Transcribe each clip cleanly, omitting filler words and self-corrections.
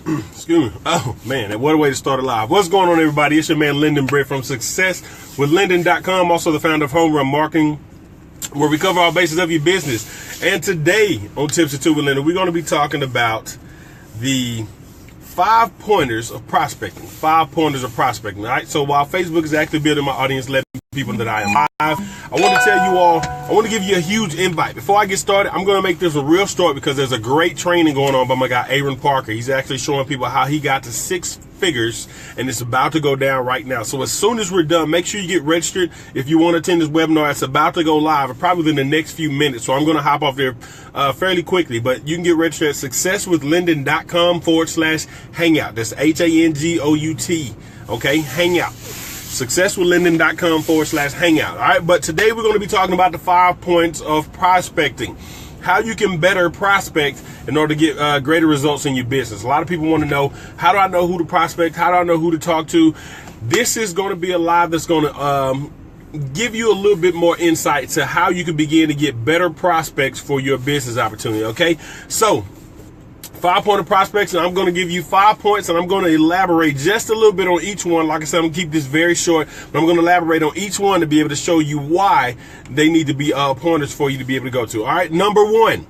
Excuse me. Oh, man, what a way to start a live. What's going on, everybody? It's your man, Lyndon from SuccessWithLyndon.com, also the founder of Home Run Marketing, where we cover all bases of your business. And today on Tips and Two with Lyndon, we're going to be talking about the 5 pointers of prospecting. 5 pointers of prospecting. All right. So while Facebook is actually building my audience, letting people that I am live, I want to tell you all, I want to give you a huge invite. Before I get started, I'm going to make this a real story because there's a great training going on by my guy, Aaron Parker. He's actually showing people how he got to 6 figures, and it's about to go down right now. So as soon as we're done, make sure you get registered. If you want to attend this webinar, it's about to go live probably within the next few minutes. So I'm going to hop off there fairly quickly, but you can get registered at successwithlyndon.com/hangout. That's HANGOUT. Okay. Hangout. successwithlyndon.com/hangout. All right. But today we're going to be talking about the 5 points of prospecting. How you can better prospect in order to get greater results in your business. A lot of people want to know, how do I know who to prospect? How do I know who to talk to? This is going to be a live that's going to give you a little bit more insight to how you can begin to get better prospects for your business opportunity. Okay, so 5-point of prospects, and I'm going to give you 5 points, and I'm going to elaborate just a little bit on each one. Like I said, I'm going to keep this very short, but I'm going to elaborate on each one to be able to show you why they need to be pointers for you to be able to go to. All right, number 1,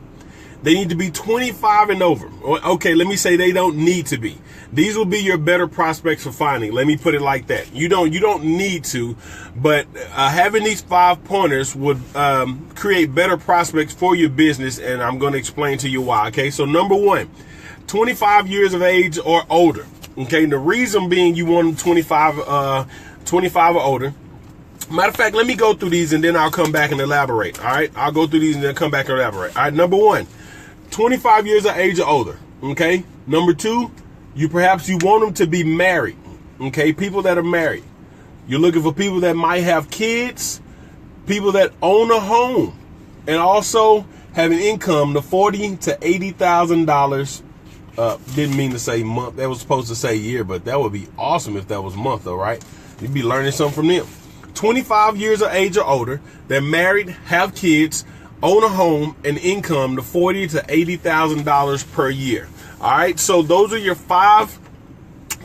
they need to be 25 and over. Okay, let me say they don't need to be. These will be your better prospects for finding. Let me put it like that. You don't need to, but having these 5 pointers would create better prospects for your business, and I'm going to explain to you why. Okay, so number 1, 25 years of age or older. Okay, and the reason being you want them 25 or older. Matter of fact, let me go through these and then I'll come back and elaborate. All right, I'll go through these and then come back and elaborate. All right, number 1, 25 years of age or older. Okay, number 2, you want them to be married. Okay, people that are married. You're looking for people that might have kids, people that own a home, and also have an income of $40,000 to $80,000. Didn't mean to say month. That was supposed to say year, but that would be awesome if that was month, though, right? You'd be learning something from them. 25 years of age or older. They're married, have kids, own a home, and income of $40,000 to $80,000 per year. All right, so those are your 5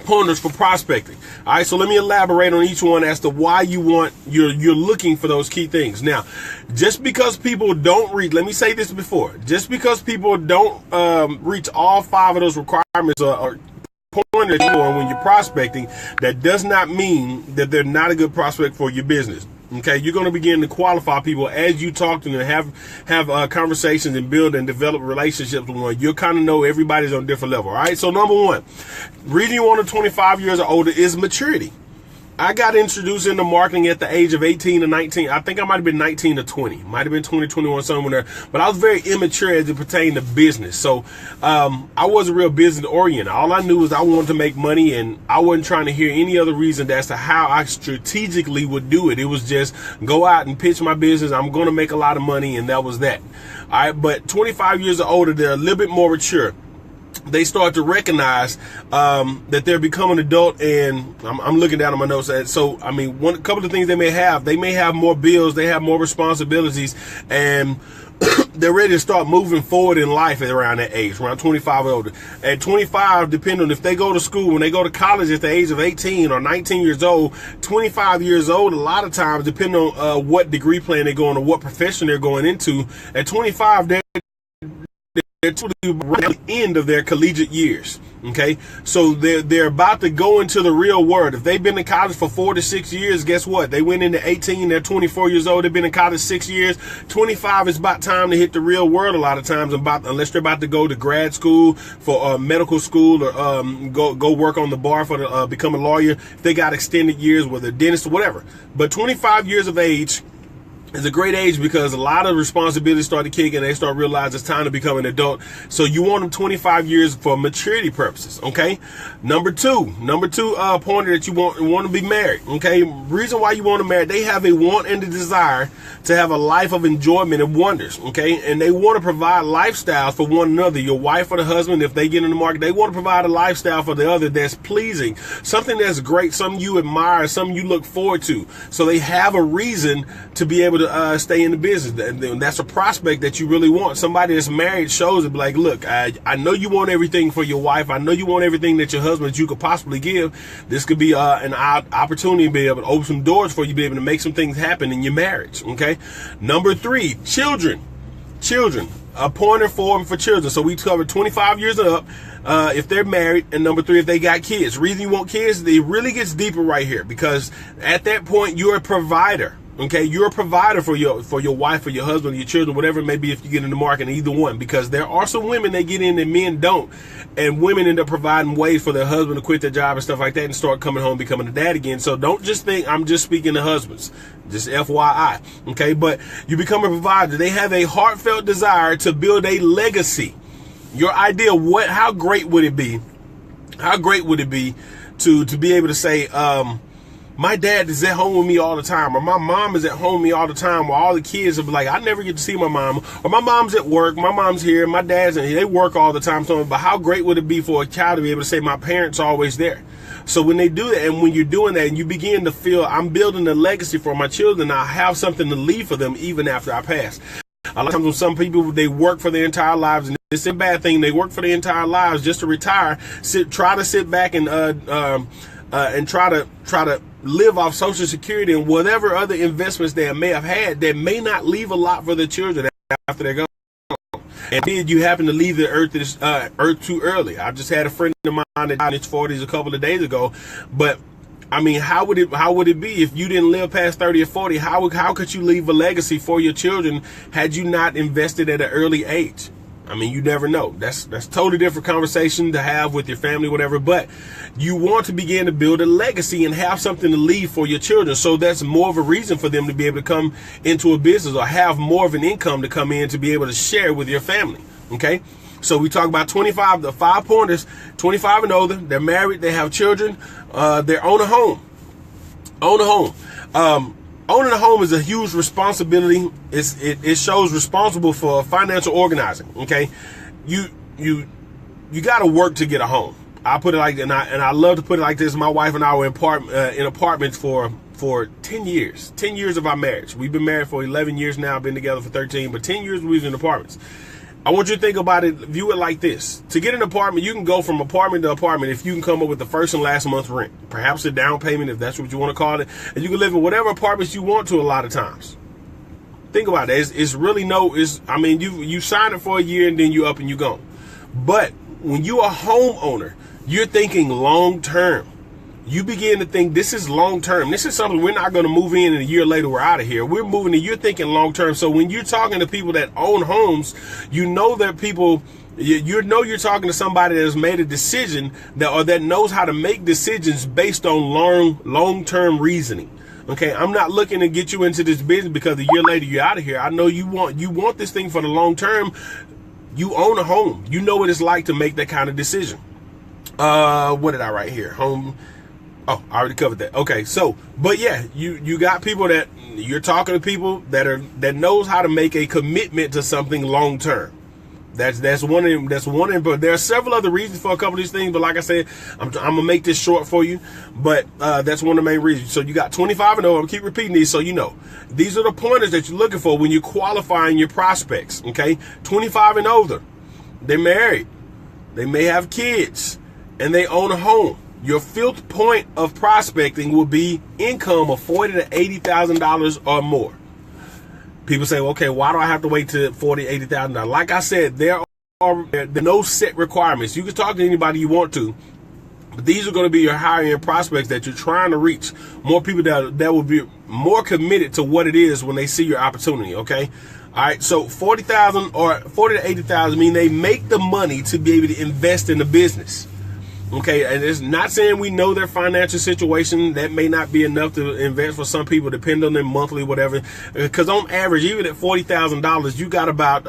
pointers for prospecting. All right, so let me elaborate on each one as to why you're looking for those key things. Now, just because people don't reach, let me say this before, just because people don't reach all 5 of those requirements or pointers when you're prospecting, that does not mean that they're not a good prospect for your business. Okay, you're going to begin to qualify people as you talk to them and have conversations and build and develop relationships with them. You'll kind of know everybody's on a different level. All right, so number 1, reason you want them 25 years or older is maturity. I got introduced into marketing at the age of 18 to 19. I think I might have been 19 to 20. Might have been 20, 21, somewhere there. But I was very immature as it pertained to business. So I wasn't real business oriented. All I knew was I wanted to make money, and I wasn't trying to hear any other reason as to how I strategically would do it. It was just go out and pitch my business. I'm going to make a lot of money, and that was that. All right, but 25 years or older, they're a little bit more mature. They start to recognize that they're becoming adult, and I'm looking down at my notes. So, I mean, a couple of things they may have more bills, they have more responsibilities, and they're ready to start moving forward in life at around that age, around 25 or older. At 25, depending on if they go to school, when they go to college at the age of 18 or 19 years old, 25 years old, a lot of times, depending on what degree plan they're going or what profession they're going into, at 25, they're to the end of their collegiate years. Okay, so they're about to go into the real world. If they've been in college for 4 to 6 years, guess what? They went into 18, they're 24 years old, they've been in college 6 years. 25 is about time to hit the real world. A lot of times, unless they're about to go to grad school for medical school, or go work on the bar for become a lawyer. If they got extended years, whether dentist or whatever. But 25 years of age is a great age because a lot of responsibilities start to kick and they start realizing it's time to become an adult. So you want them 25 years for maturity purposes. Okay. Number two pointer that you want to be married. Okay. Reason why you want to marry, they have a want and a desire to have a life of enjoyment and wonders. Okay. And they want to provide lifestyles for one another. Your wife or the husband, if they get in the market, they want to provide a lifestyle for the other that's pleasing, something that's great, something you admire, something you look forward to. So they have a reason to be able able to stay in the business. And that's a prospect that you really want. Somebody that's married shows it, like, look, I know you want everything for your wife. I know you want everything that your husband you could possibly give. This could be an opportunity to be able to open some doors for you, be able to make some things happen in your marriage. Okay. Number 3, children. A pointer for children. So we covered 25 years and up if they're married, and number 3, if they got kids. Reason you want kids, it really gets deeper right here, because at that point you're a provider. Okay, you're a provider for your wife, for your husband, your children, whatever it may be if you get in the market, either one. Because there are some women that get in and men don't, and women end up providing ways for their husband to quit their job and stuff like that and start coming home, becoming a dad again. So don't just think I'm just speaking to husbands, just FYI. Okay, but you become a provider. They have a heartfelt desire to build a legacy. Your idea, how great would it be? How great would it be to be able to say, my dad is at home with me all the time, or my mom is at home with me all the time, or all the kids will be like, I never get to see my mom, or my mom's at work, my mom's here, my dad's in here, they work all the time. So, but how great would it be for a child to be able to say, my parents are always there? So when they do that, and when you're doing that, and you begin to feel, I'm building a legacy for my children, I have something to leave for them even after I pass. A lot of times when some people, they work for their entire lives, and it's a bad thing, they work for their entire lives just to retire, try to sit back and try to live off Social Security and whatever other investments they may have had that may not leave a lot for their children after they're gone. And then you happen to leave the earth too early. I just had a friend of mine that died in his 40s a couple of days ago. But I mean, how would it be if you didn't live past 30 or 40? How could you leave a legacy for your children had you not invested at an early age? I mean, you never know. That's totally different conversation to have with your family, whatever. But you want to begin to build a legacy and have something to leave for your children. So that's more of a reason for them to be able to come into a business or have more of an income to come in to be able to share with your family. Okay. So we talk about 25, the 5 pointers, 25 and older. They're married. They have children. They own a home. Owning a home is a huge responsibility. It shows responsible for financial organizing. Okay, you got to work to get a home. I put it like, and I love to put it like this. My wife and I were in apartments for 10 years. 10 years of our marriage. We've been married for 11 years now. Been together for 13, but 10 years we was in apartments. I want you to think about it, view it like this. To get an apartment, you can go from apartment to apartment if you can come up with the first and last month's rent. Perhaps a down payment, if that's what you want to call it. And you can live in whatever apartments you want to a lot of times. Think about it. It's really you sign it for a year and then you up and you gone. But when you're a homeowner, you're thinking long term. You begin to think this is long term. This is something we're not going to move in and a year later we're out of here. We're moving you're thinking long term. So when you're talking to people that own homes, you know that people, you're talking to somebody that has made a decision that knows how to make decisions based on long-term reasoning. Okay, I'm not looking to get you into this business because a year later you're out of here. I know you want this thing for the long term. You own a home. You know what it's like to make that kind of decision. What did I write here? Home. Oh, I already covered that. Okay, so, but yeah, you got people that you're talking to people that knows how to make a commitment to something long term. That's one of them. But there are several other reasons for a couple of these things. But like I said, I'm gonna make this short for you. But that's one of the main reasons. So you got 25 and over. I'll keep repeating these so you know. These are the pointers that you're looking for when you're qualifying your prospects. Okay, 25 and older. They're married. They may have kids, and they own a home. Your 5th point of prospecting will be income of $40,000 to $80,000 or more. People say, okay, why do I have to wait to $40,000, $80,000? Like I said, there are no set requirements. You can talk to anybody you want to, but these are going to be your higher end prospects that you're trying to reach. More people that will be more committed to what it is when they see your opportunity. Okay. All right. So 40,000 or 40 to 80,000 mean they make the money to be able to invest in the business. Okay, and it's not saying we know their financial situation. That may not be enough to invest for some people, depending on their monthly, whatever. Because on average, even at $40,000, you got about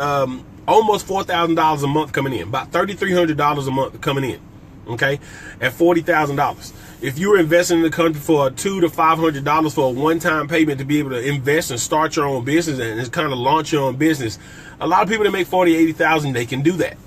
almost $4,000 a month coming in, about $3,300 a month coming in. Okay, at $40,000. If you were investing in the country for $200 to $500 for a one-time payment to be able to invest and start your own business and kind of launch your own business, a lot of people that make $40,000, $80,000, they can do that.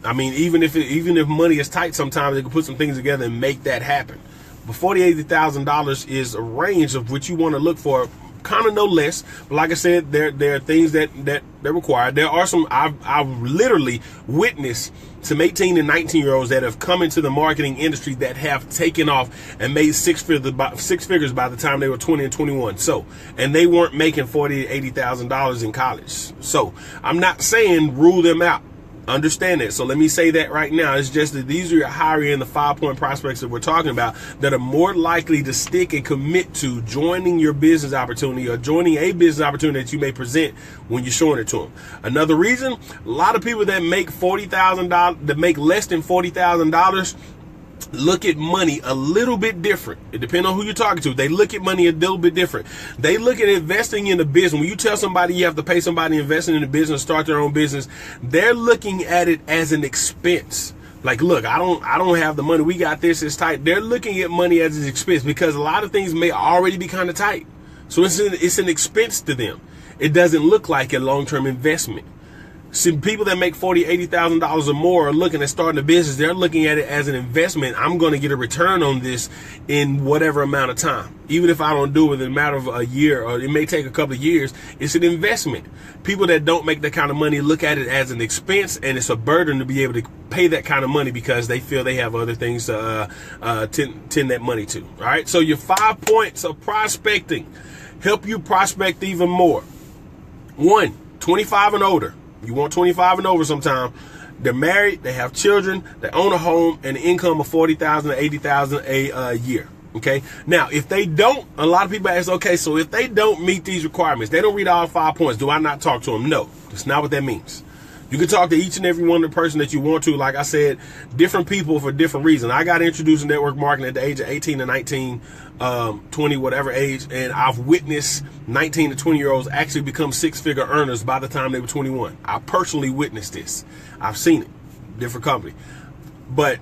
I mean, even if money is tight, sometimes they can put some things together and make that happen. But $40,000 to $80,000 is a range of what you want to look for kind of know less. But like I said, there are things that require. There are some, I've literally witnessed some 18 and 19-year-olds that have come into the marketing industry that have taken off and made six figures by the time they were 20 and 21. So, and they weren't making $40,000 to $80,000 in college. So I'm not saying rule them out. Understand that. So let me say that right now. It's just that these are your higher end, the 5-point prospects that we're talking about that are more likely to stick and commit to joining your business opportunity or joining a business opportunity that you may present when you're showing it to them. Another reason, a lot of people that make $40,000, that make less than $40,000, look at money a little bit different. It depends on who you're talking to. They look at money a little bit different. They look at investing in a business. When you tell somebody you have to pay somebody investing in a business, start their own business, they're looking at it as an expense. Like, look, I don't have the money. We got this. It's tight. They're looking at money as an expense because a lot of things may already be kind of tight. So it's an expense to them. It doesn't look like a long-term investment. See, people that make $40,000, $80,000 or more are looking at starting a business. They're looking at it as an investment. I'm going to get a return on this in whatever amount of time. Even if I don't do it in a matter of a year, or it may take a couple of years, it's an investment. People that don't make that kind of money look at it as an expense, and it's a burden to be able to pay that kind of money because they feel they have other things to tend that money to. All right. So your 5 points of prospecting help you prospect even more. 1, 25 and older. You want 25 and over sometime. They're married, they have children, they own a home, and an income of $40,000 to $80,000 a year. Okay. Now, if they don't, a lot of people ask, okay, so if they don't meet these requirements, they don't read all 5 points, do I not talk to them? No, that's not what that means. You can talk to each and every one of the person that you want to. Like I said, different people for different reasons. I got introduced to network marketing at the age of 18 to 19, 20, whatever age. And I've witnessed 19 to 20-year-olds actually become six-figure earners by the time they were 21. I personally witnessed this. I've seen it. Different company. But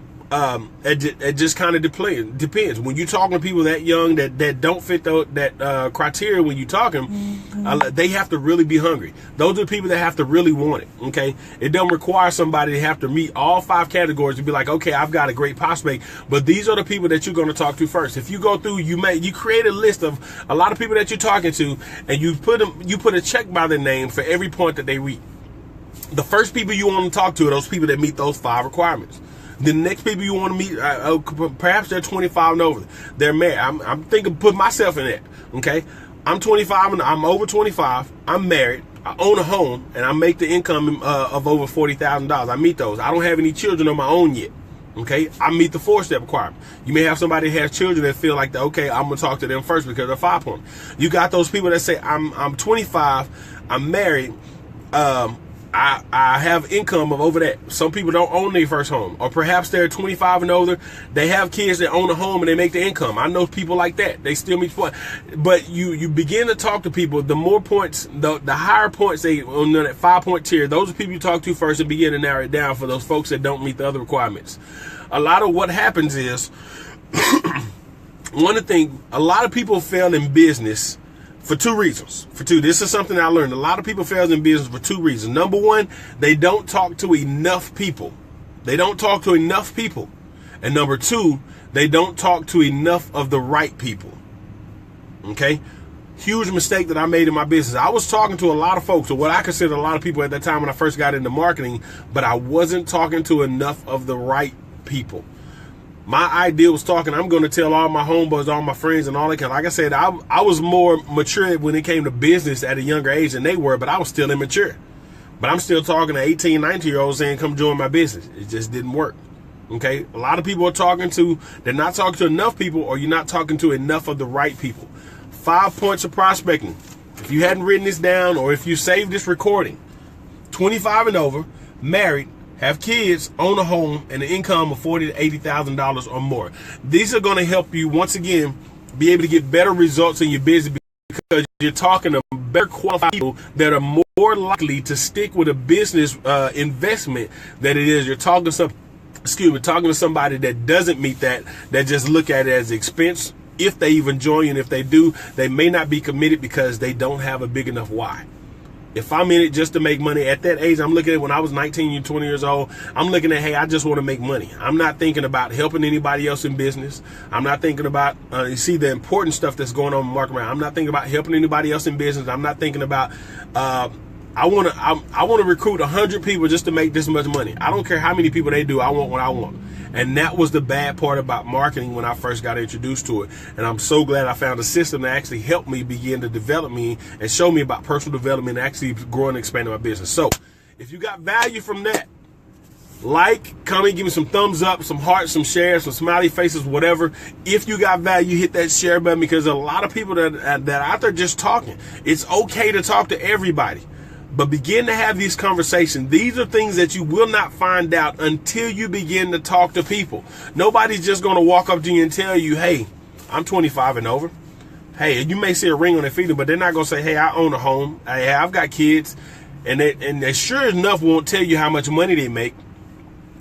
it just kind of depends. When you're talking to people that young that don't fit that criteria when you're talking, they have to really be hungry. Those are the people that have to really want it. Okay, it doesn't require somebody to have to meet all 5 categories to be like, okay, I've got a great prospect. But these are the people that you're going to talk to first. If you go through, you create a list of a lot of people that you're talking to, and you put a check by their name for every point that they reach. The first people you want to talk to are those people that meet those 5 requirements. The next people you want to meet, perhaps they're 25 and over. They're married. I'm thinking, put myself in that. Okay, I'm 25 and I'm over 25. I'm married. I own a home and I make the income of over $40,000. I meet those. I don't have any children of my own yet. Okay, I meet the 4-step requirement. You may have somebody that has children that feel like, okay, I'm gonna talk to them first because they're 5 point. You got those people that say, I'm 25. I'm married. I have income of over that. Some people don't own their first home, or perhaps they're 25 and older. They have kids that own a home and they make the income. I know people like that. They still meet point. But you begin to talk to people. The more points, the higher points they on that 5-point tier. Those are people you talk to first and begin to narrow it down for those folks that don't meet the other requirements. A lot of what happens is one of the things. A lot of people fail in business for 2 reasons. This is something I learned. A lot of people fail in business for 2 reasons. Number 1, they don't talk to enough people. They don't talk to enough people. And number 2, they don't talk to enough of the right people. Okay? Huge mistake that I made in my business. I was talking to a lot of folks, or what I consider a lot of people at that time when I first got into marketing, but I wasn't talking to enough of the right people. My idea was talking, I'm going to tell all my homeboys, all my friends and all that. Like I said, I was more mature when it came to business at a younger age than they were, but I was still immature. But I'm still talking to 18, 19-year-olds saying, come join my business. It just didn't work. Okay. A lot of people are they're not talking to enough people, or you're not talking to enough of the right people. 5 points of prospecting. If you hadn't written this down, or if you saved this recording, 25 and over, married, have kids, own a home, and an income of $40,000 to $80,000 or more. These are going to help you, once again, be able to get better results in your business because you're talking to better qualified people that are more likely to stick with a business investment than it is you're talking to somebody that doesn't meet that just look at it as expense. If they even join, and if they do, they may not be committed because they don't have a big enough why. If I'm in it just to make money at that age, I'm looking at when I was 19, 20 years old, I'm looking at, hey, I just want to make money. I'm not thinking about helping anybody else in business. I'm not thinking about, you see the important stuff that's going on in the market. I'm not thinking about helping anybody else in business. I'm not thinking about, I want to recruit 100 people just to make this much money. I don't care how many people they do. I want what I want. And that was the bad part about marketing when I first got introduced to it. And I'm so glad I found a system that actually helped me begin to develop me and show me about personal development and actually growing and expanding my business. So if you got value from that, like, comment, give me some thumbs up, some hearts, some shares, some smiley faces, whatever. If you got value, hit that share button, because a lot of people that are out there just talking. It's okay to talk to everybody, but begin to have these conversations. These are things that you will not find out until you begin to talk to people. Nobody's just going to walk up to you and tell you, hey, I'm 25 and over. Hey, you may see a ring on their finger, but they're not going to say, hey, I own a home. Hey, I've got kids. And they sure enough won't tell you how much money they make.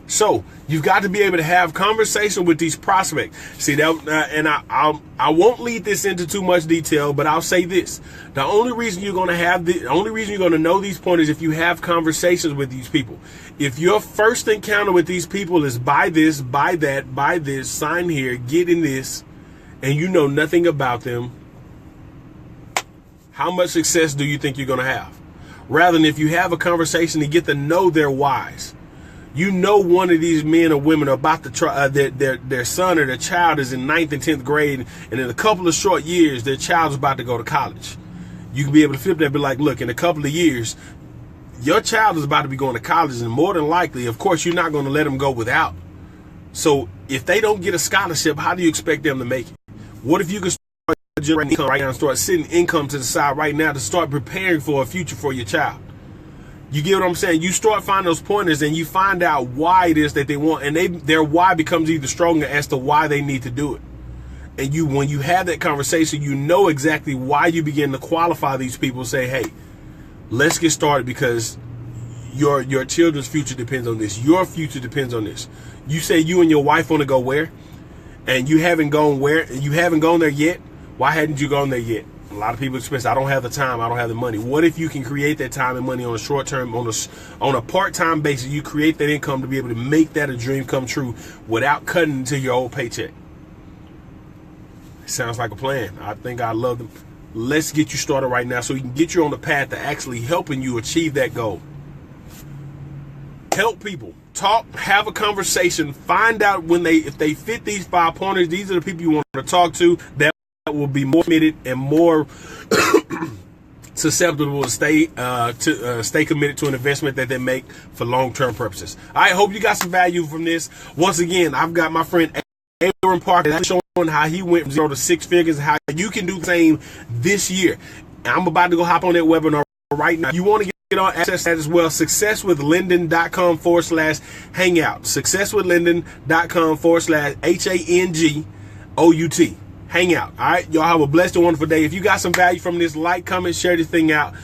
So you've got to be able to have conversation with these prospects. See that, and I won't lead this into too much detail, but I'll say this: the only reason you're going to know these pointers if you have conversations with these people. If your first encounter with these people is buy this, buy that, buy this, sign here, get in this, and you know nothing about them, how much success do you think you're going to have? Rather than if you have a conversation and get to know their whys. You know, one of these men or women are about to try, their son or their child is in 9th and 10th grade, and in a couple of short years, their child's about to go to college. You can be able to flip that and be like, look, in a couple of years, your child is about to be going to college, and more than likely, of course, you're not going to let them go without. So if they don't get a scholarship, how do you expect them to make it? What if you could start generating income right now and start sitting income to the side right now to start preparing for a future for your child? You get what I'm saying? You start finding those pointers and you find out why it is that they want, and their why becomes even stronger as to why they need to do it. And when you have that conversation, you know exactly why you begin to qualify these people. Say, hey, let's get started, because your children's future depends on this. Your future depends on this. You say you and your wife want to go where, and you haven't gone where, and you haven't gone there yet. Why hadn't you gone there yet? A lot of people express, I don't have the time, I don't have the money. What if you can create that time and money on a short term, on a part-time basis? You create that income to be able to make that a dream come true without cutting into your old paycheck. Sounds like a plan. I think I love them. Let's get you started right now so we can get you on the path to actually helping you achieve that goal. Help people. Talk, have a conversation, find out if they fit these 5 pointers. These are the people you want to talk to that will be more committed and more susceptible to stay committed to an investment that they make for long-term purposes. I hope you got some value from this. Once again, I've got my friend Aaron Parker that's showing how he went from 0 to 6 figures, how you can do the same this year. I'm about to go hop on that webinar right now. You want to get on access that as well. successwithlyndon.com/hangout. successwithlyndon.com/HANGOUT. Hang out. All right, y'all have a blessed and wonderful day. If you got some value from this, like, comment, share this thing out.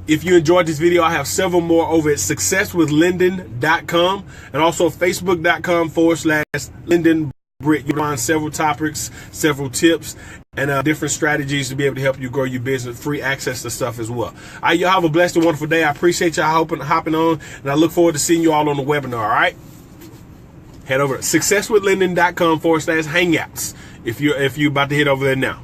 If you enjoyed this video, I have several more over at successwithlyndon.com and also facebook.com/Lyndon Britt. You'll find several topics, several tips, and different strategies to be able to help you grow your business. Free access to stuff as well. All right, y'all have a blessed and wonderful day. I appreciate y'all hopping on, and I look forward to seeing you all on the webinar. All right, head over to successwithlyndon.com/hangouts. If you're about to head over there now.